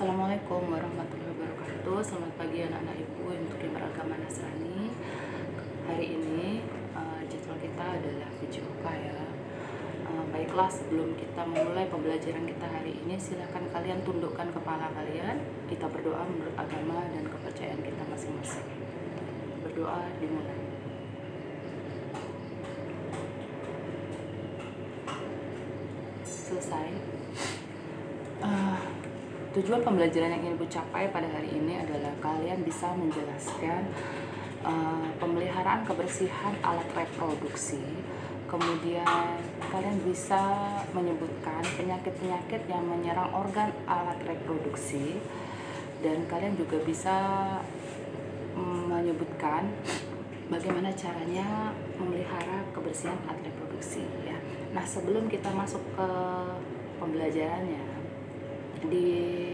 Assalamualaikum warahmatullahi wabarakatuh. Selamat pagi anak-anak ibu untuk yang beragama Nasrani. Hari ini jadwal kita adalah VJOK ya. Baiklah, sebelum kita memulai pembelajaran kita hari ini, silakan kalian tundukkan kepala kalian. Kita berdoa menurut agama dan kepercayaan kita masing-masing. Berdoa dimulai. Selesai. Tujuan pembelajaran yang ingin Ibu capai pada hari ini adalah kalian bisa menjelaskan pemeliharaan kebersihan alat reproduksi. Kemudian kalian bisa menyebutkan penyakit-penyakit yang menyerang organ alat reproduksi. Dan kalian juga bisa menyebutkan bagaimana caranya memelihara kebersihan alat reproduksi ya. Nah, sebelum kita masuk ke pembelajarannya, di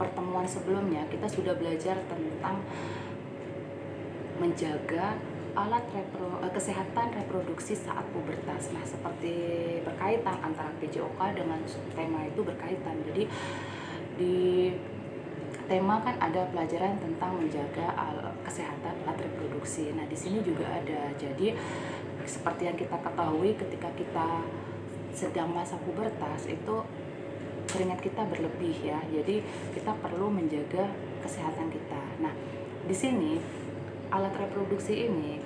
pertemuan sebelumnya kita sudah belajar tentang menjaga alat kesehatan reproduksi saat pubertas. Nah, seperti berkaitan antara PJOK dengan tema itu berkaitan. Jadi di tema kan ada pelajaran tentang menjaga kesehatan alat reproduksi. Nah, di sini juga ada. Jadi seperti yang kita ketahui, ketika kita sedang masa pubertas itu keringat kita berlebih ya, jadi kita perlu menjaga kesehatan kita. Nah, di sini alat reproduksi ini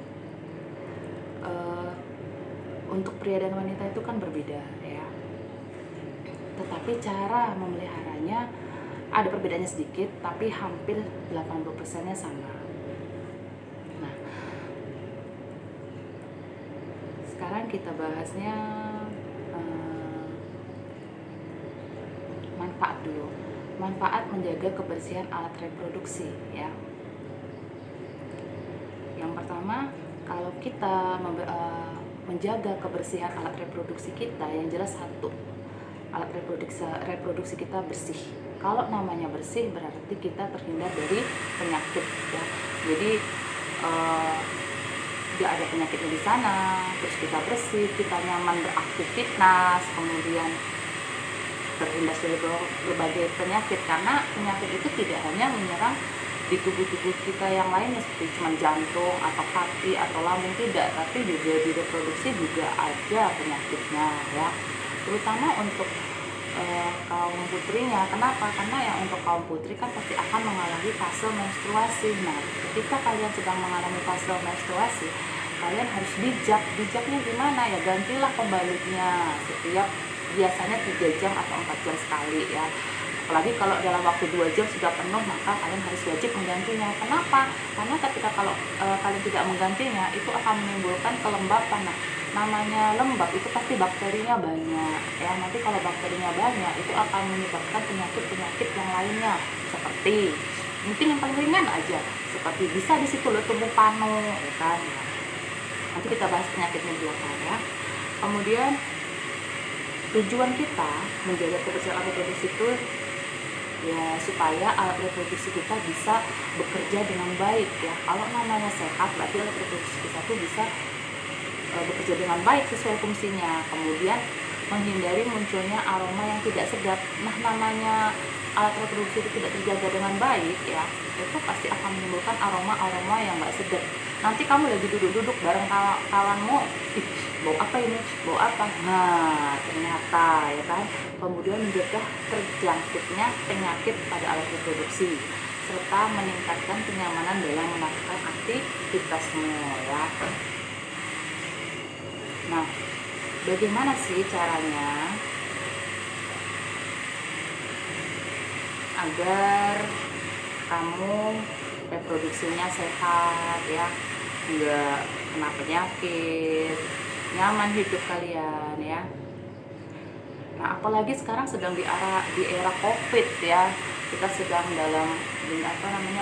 untuk pria dan wanita itu kan berbeda ya, tetapi cara memeliharanya ada perbedaannya sedikit, tapi hampir 80%-nya sama. Nah, sekarang kita bahasnya manfaat dulu. Manfaat menjaga kebersihan alat reproduksi ya. Yang pertama, kalau kita menjaga kebersihan alat reproduksi kita, yang jelas satu, alat reproduksi kita bersih. Kalau namanya bersih berarti kita terhindar dari penyakit ya. Jadi tidak ada penyakitnya di sana, terus kita bersih, kita nyaman beraktivitas, kemudian terhindar dari berbagai penyakit, karena penyakit itu tidak hanya menyerang di tubuh-tubuh kita yang lainnya seperti cuma jantung atau hati atau lambung, tidak, tapi juga di reproduksi juga ada penyakitnya ya, terutama untuk kaum putrinya. Kenapa? Karena yang untuk kaum putri kan pasti akan mengalami fase menstruasi. Nah, ketika kalian sedang mengalami fase menstruasi, kalian harus bijak. Bijaknya gimana ya? Gantilah pembalutnya setiap biasanya 3 jam atau 4 jam sekali ya. Apalagi kalau dalam waktu 2 jam sudah penuh, maka kalian harus wajib menggantinya. Kenapa? Karena ketika kalau kalian tidak menggantinya, itu akan menimbulkan kelembapan. Nah, namanya lembab itu pasti bakterinya banyak ya. Nanti kalau bakterinya banyak, itu akan menyebabkan penyakit-penyakit yang lainnya, seperti mungkin yang paling ringan aja, seperti bisa di situ loh tumbuh panu ya kan. Nanti kita bahas penyakitnya belakang ya. Kemudian tujuan kita menjaga kebersihan alat reproduksi itu ya supaya alat reproduksi kita bisa bekerja dengan baik ya. Kalau namanya sehat berarti alat reproduksi kita tuh bisa bekerja dengan baik sesuai fungsinya. Kemudian menghindari munculnya aroma yang tidak sedap. Nah, namanya alat reproduksi itu tidak terjaga dengan baik ya, itu pasti akan menimbulkan aroma-aroma yang nggak sedap. Nanti kamu lagi duduk-duduk bareng kawanmu, bau apa ini, bau apa, nah ternyata ya kan. Kemudian mencegah terjangkitnya penyakit pada alat reproduksi serta meningkatkan kenyamanan dalam melakukan aktivitasmu ya. Nah, bagaimana sih caranya agar kamu reproduksinya sehat ya, nggak kena penyakit, nyaman hidup kalian ya. Nah, apalagi sekarang sedang di era COVID ya, kita sedang dalam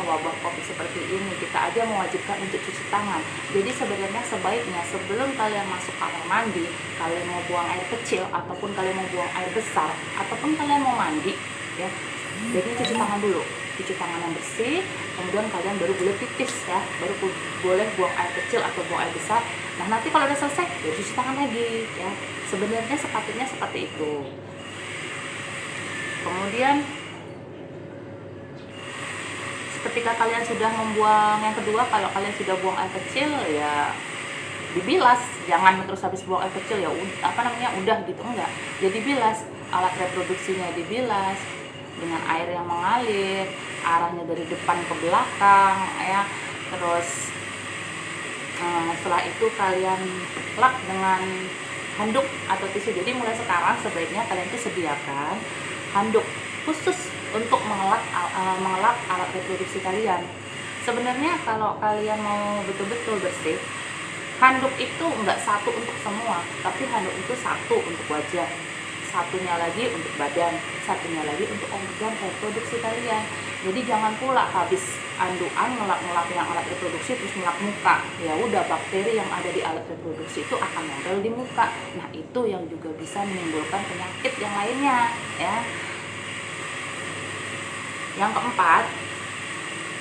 wabah COVID seperti ini, kita aja mewajibkan untuk cuci tangan. Jadi sebenarnya sebaiknya sebelum kalian masuk kamar mandi, kalian mau buang air kecil ataupun kalian mau buang air besar ataupun kalian mau mandi ya, jadi cuci tangan dulu, cuci tangan yang bersih, kemudian kalian baru boleh pipis ya, baru boleh buang air kecil atau buang air besar. Nah, nanti kalau udah selesai ya cuci tangan lagi ya. Sebenarnya sepatutnya seperti itu. Kemudian ketika kalian sudah membuang yang kedua, kalau kalian sudah buang air kecil ya dibilas, jangan terus habis buang air kecil ya udah gitu, enggak. Jadi bilas, alat reproduksinya dibilas dengan air yang mengalir, arahnya dari depan ke belakang ya. Terus setelah itu kalian lap dengan handuk atau tisu. Jadi mulai sekarang sebaiknya kalian tuh sediakan handuk khusus untuk mengelap alat reproduksi kalian. Sebenarnya kalau kalian mau betul-betul bersih, handuk itu enggak satu untuk semua, tapi handuk itu satu untuk wajah, satunya lagi untuk badan, satunya lagi untuk organ reproduksi kalian. Jadi jangan pula habis anduan ngelap yang alat reproduksi terus ngelap muka. Ya udah, bakteri yang ada di alat reproduksi itu akan nempel di muka. Nah, itu yang juga bisa menimbulkan penyakit yang lainnya ya. Yang keempat,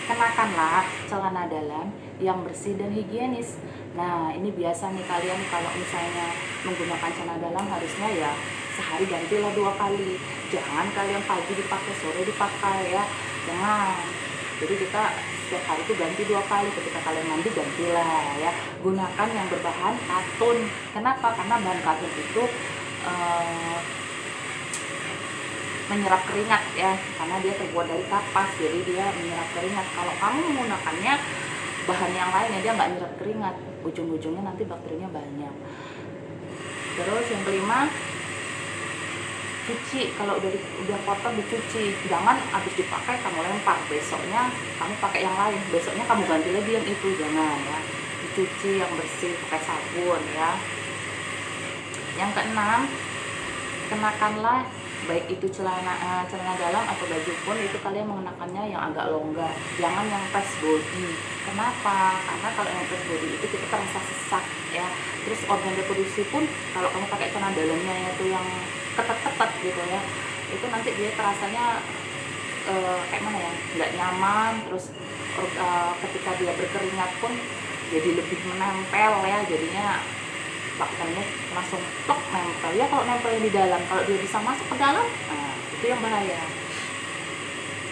kenakanlah celana dalam yang bersih dan higienis. Nah, ini biasa nih kalian kalau misalnya menggunakan celana dalam harusnya ya sehari gantilah 2 kali. Jangan kalian pagi dipakai, sore dipakai ya. Jangan. Jadi kita setiap hari itu ganti 2 kali. Ketika kalian mandi gantilah ya. Gunakan yang berbahan katun. Kenapa? Karena bahan katun itu menyerap keringat ya, karena dia terbuat dari kapas, jadi dia menyerap keringat. Kalau kamu menggunakannya bahan yang lain ya, dia nggak menyerap keringat, ujung-ujungnya nanti bakterinya banyak. Terus yang kelima, cuci. Kalau udah kotor dicuci, jangan habis dipakai kamu lempar, besoknya kamu pakai yang lain, besoknya kamu ganti lagi yang itu, jangan ya. Dicuci yang bersih pakai sabun ya. Yang keenam, kenakanlah baik itu celana dalam atau baju pun itu kalian mengenakannya yang agak longgar, jangan yang press body. Kenapa? Karena kalau yang press body itu kita terasa sesak ya. Terus organ reproduksi pun kalau kamu pakai celana dalamnya itu yang ketat-ketat gitu ya, itu nanti dia terasanya kayak mana ya, nggak nyaman. Terus ketika dia berkeringat pun jadi lebih menempel ya, jadinya bakterinya langsung plok nempel ya. Kalau nempel di dalam, kalau dia bisa masuk ke dalam, nah itu yang bahaya.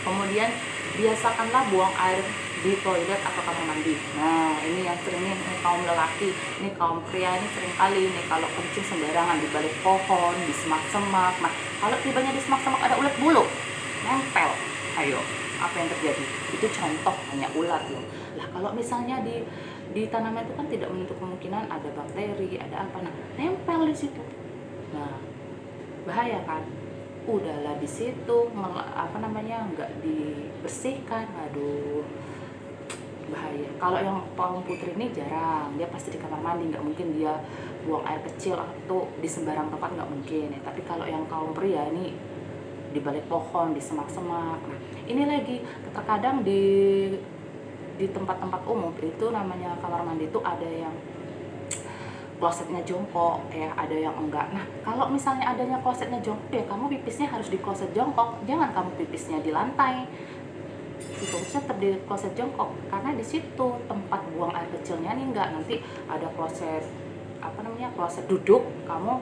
Kemudian biasakanlah buang air di toilet atau kamar mandi. Nah ini yang sering nih kaum lelaki, ini kaum pria ini sering kali nih kalau kencing sembarangan di balik pohon, di semak-semak. Nah kalau tibanya di semak-semak ada ulat bulu nempel, ayo apa yang terjadi? Itu contoh hanya ulat loh. Lah kalau misalnya di tanaman itu kan tidak menutup kemungkinan ada bakteri, ada apa, nah nempel di situ. Nah bahaya kan? Udahlah di situ nggak dibersihkan, aduh bahaya. Kalau yang kaum putri ini jarang, dia pasti di kamar mandi, nggak mungkin dia buang air kecil atau di sembarang tempat, nggak mungkin ya. Tapi kalau yang kaum pria ini di balik pohon, di semak-semak. Nah ini lagi terkadang di tempat-tempat umum itu namanya kamar mandi itu ada yang klosetnya jongkok ya, ada yang enggak. Nah kalau misalnya adanya klosetnya jongkok ya kamu pipisnya harus di kloset jongkok, jangan kamu pipisnya di lantai. Itu tetap di kloset jongkok karena di situ tempat buang air kecilnya nih enggak. Nanti ada kloset kloset duduk, kamu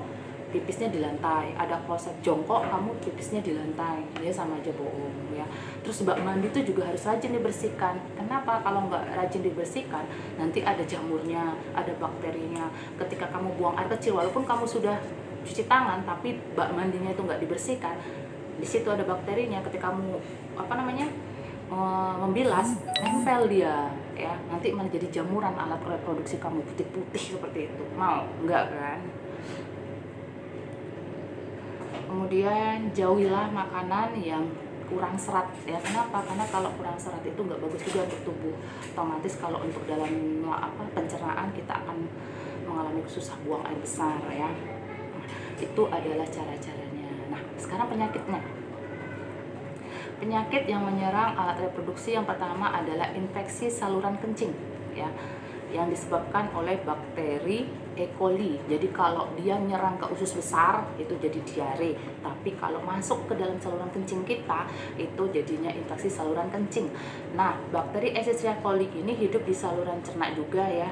pipisnya di lantai. Ada kloset jongkok, kamu pipisnya di lantai. Ya sama aja bohong ya. Terus bak mandi itu juga harus rajin dibersihkan. Kenapa? Kalau nggak rajin dibersihkan, nanti ada jamurnya, ada bakterinya. Ketika kamu buang air kecil, walaupun kamu sudah cuci tangan, tapi bak mandinya itu nggak dibersihkan, di situ ada bakterinya. Ketika kamu membilas, nempel dia ya. Nanti malah jadi jamuran alat reproduksi kamu putih-putih seperti itu. Mau? Enggak kan? Kemudian jauhilah makanan yang kurang serat ya. Kenapa? Karena kalau kurang serat itu nggak bagus juga untuk tubuh. Otomatis kalau untuk dalam pencernaan kita akan mengalami susah buang air besar ya. Nah, itu adalah cara-caranya. Nah sekarang penyakitnya. Penyakit yang menyerang alat reproduksi yang pertama adalah infeksi saluran kencing ya, yang disebabkan oleh bakteri E. coli. Jadi kalau dia nyerang ke usus besar itu jadi diare, tapi kalau masuk ke dalam saluran kencing kita itu jadinya infeksi saluran kencing. Nah, bakteri Escherichia coli ini hidup di saluran cerna juga ya,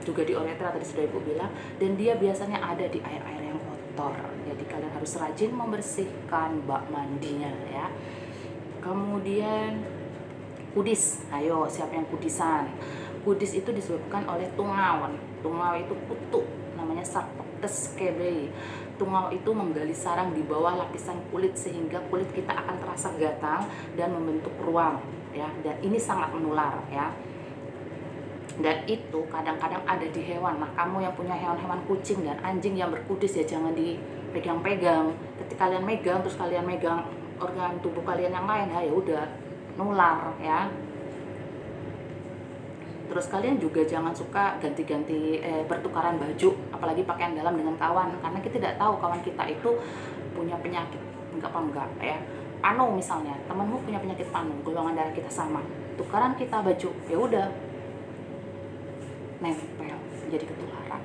juga di uretra tadi sudah Ibu bilang, dan dia biasanya ada di air-air yang kotor. Jadi kalian harus rajin membersihkan bak mandinya ya. Kemudian Kudis, ayo siapa yang kudisan? Kudis itu disebabkan oleh tungau. Tungau itu kutu, namanya Sarcoptes cerebrei. Tungau itu menggali sarang di bawah lapisan kulit sehingga kulit kita akan terasa gatal dan membentuk ruam, ya. Dan ini sangat menular, ya. Dan itu kadang-kadang ada di hewan. Nah, kamu yang punya hewan-hewan kucing dan anjing yang berkudis ya jangan dipegang-pegang. Ketika kalian megang terus kalian megang organ tubuh kalian yang lain, ya udah nular, ya. Terus kalian juga jangan suka ganti-ganti pertukaran baju, apalagi pakaian dalam dengan kawan, karena kita tidak tahu kawan kita itu punya penyakit enggak apa enggak, ya. Panu misalnya, temanmu punya penyakit panu, golongan darah kita sama, tukaran kita baju, ya udah nempel, jadi ketularan.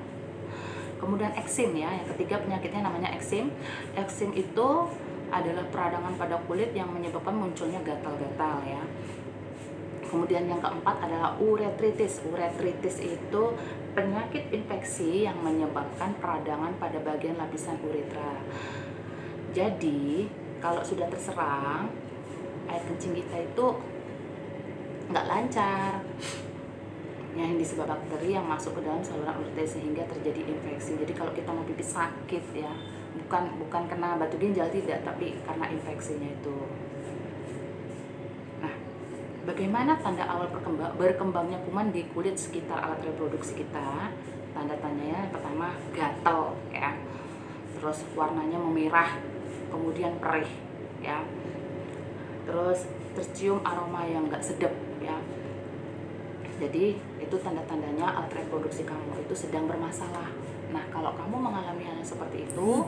Kemudian eksim, ya, yang ketiga penyakitnya namanya eksim. Eksim itu adalah peradangan pada kulit yang menyebabkan munculnya gatal-gatal, ya. Kemudian yang keempat adalah uretritis. Uretritis itu penyakit infeksi yang menyebabkan peradangan pada bagian lapisan uretra. Jadi kalau sudah terserang, air kencing kita itu nggak lancar, yang disebabkan bakteri yang masuk ke dalam saluran uretra sehingga terjadi infeksi. Jadi kalau kita mau pipis sakit, ya, bukan kena batu ginjal, tidak, tapi karena infeksinya itu. Bagaimana tanda awal berkembangnya kuman di kulit sekitar alat reproduksi kita? Tanda-tandanya yang pertama gatal, ya. Terus warnanya memerah, kemudian perih, ya. Terus tercium aroma yang enggak sedap, ya. Jadi itu tanda-tandanya alat reproduksi kamu itu sedang bermasalah. Nah, kalau kamu mengalami hal yang seperti itu,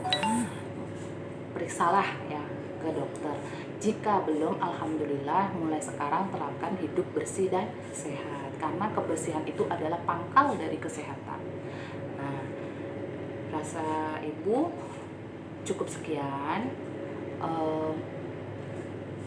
periksalah, ya, ke dokter. Jika belum, alhamdulillah mulai sekarang terapkan hidup bersih dan sehat, karena kebersihan itu adalah pangkal dari kesehatan. Nah, rasa ibu cukup sekian.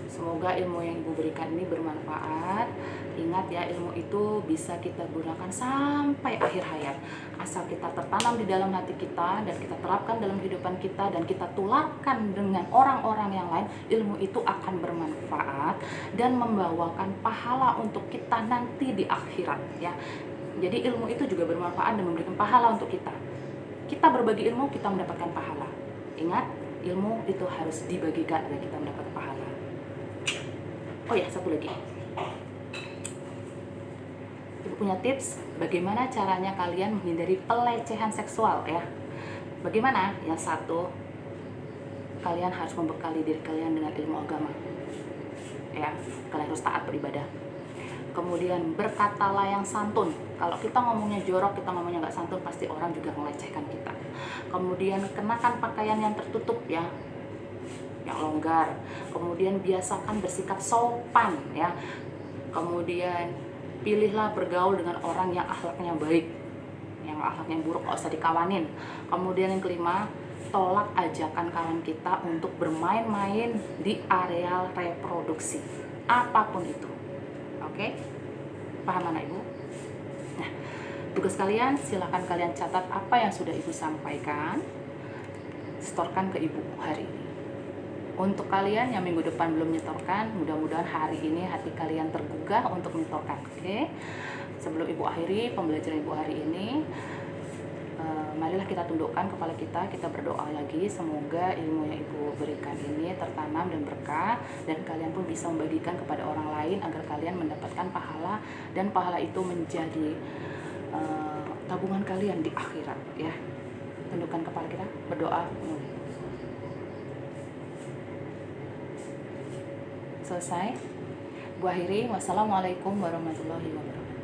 Semoga ilmu yang ibu berikan ini bermanfaat. Ingat ya, ilmu itu bisa kita gunakan sampai akhir hayat, asal kita tertanam di dalam hati kita dan kita terapkan dalam kehidupan kita dan kita tularkan dengan orang-orang yang lain. Ilmu itu akan bermanfaat dan membawakan pahala untuk kita nanti di akhirat, ya. Jadi ilmu itu juga bermanfaat dan memberikan pahala untuk kita. Kita berbagi ilmu, kita mendapatkan pahala. Ingat, ilmu itu harus dibagikan agar kita mendapat pahala. Oh ya, satu lagi. Ibu punya tips bagaimana caranya kalian menghindari pelecehan seksual, ya. Bagaimana? Yang satu, kalian harus membekali diri kalian dengan ilmu agama, ya. Kalian harus taat beribadah. Kemudian berkatalah yang santun. Kalau kita ngomongnya jorok, kita ngomongnya nggak santun, pasti orang juga melecehkan kita. Kemudian kenakan pakaian yang tertutup, ya, yang longgar. Kemudian biasakan bersikap sopan, ya. Kemudian pilihlah bergaul dengan orang yang akhlaknya baik. Yang akhlaknya buruk nggak usah dikawanin. Kemudian yang kelima, tolak ajakan kawan kita untuk bermain-main di areal reproduksi, apapun itu. Oke? Paham anak ibu? Nah, tugas kalian silakan kalian catat apa yang sudah ibu sampaikan, setorkan ke ibu hari ini. Untuk kalian yang minggu depan belum nyetorkan, mudah-mudahan hari ini hati kalian tergugah untuk menyetorkan. Oke? Sebelum ibu akhiri pembelajaran ibu hari ini, marilah kita tundukkan kepala kita berdoa lagi. Semoga ilmu yang ibu berikan ini tertanam dan berkah, dan kalian pun bisa membagikan kepada orang lain agar kalian mendapatkan pahala, dan pahala itu menjadi tabungan kalian di akhirat, ya. Tundukkan kepala kita, berdoa. Selesai. Bu akhiri, wassalamualaikum warahmatullahi wabarakatuh.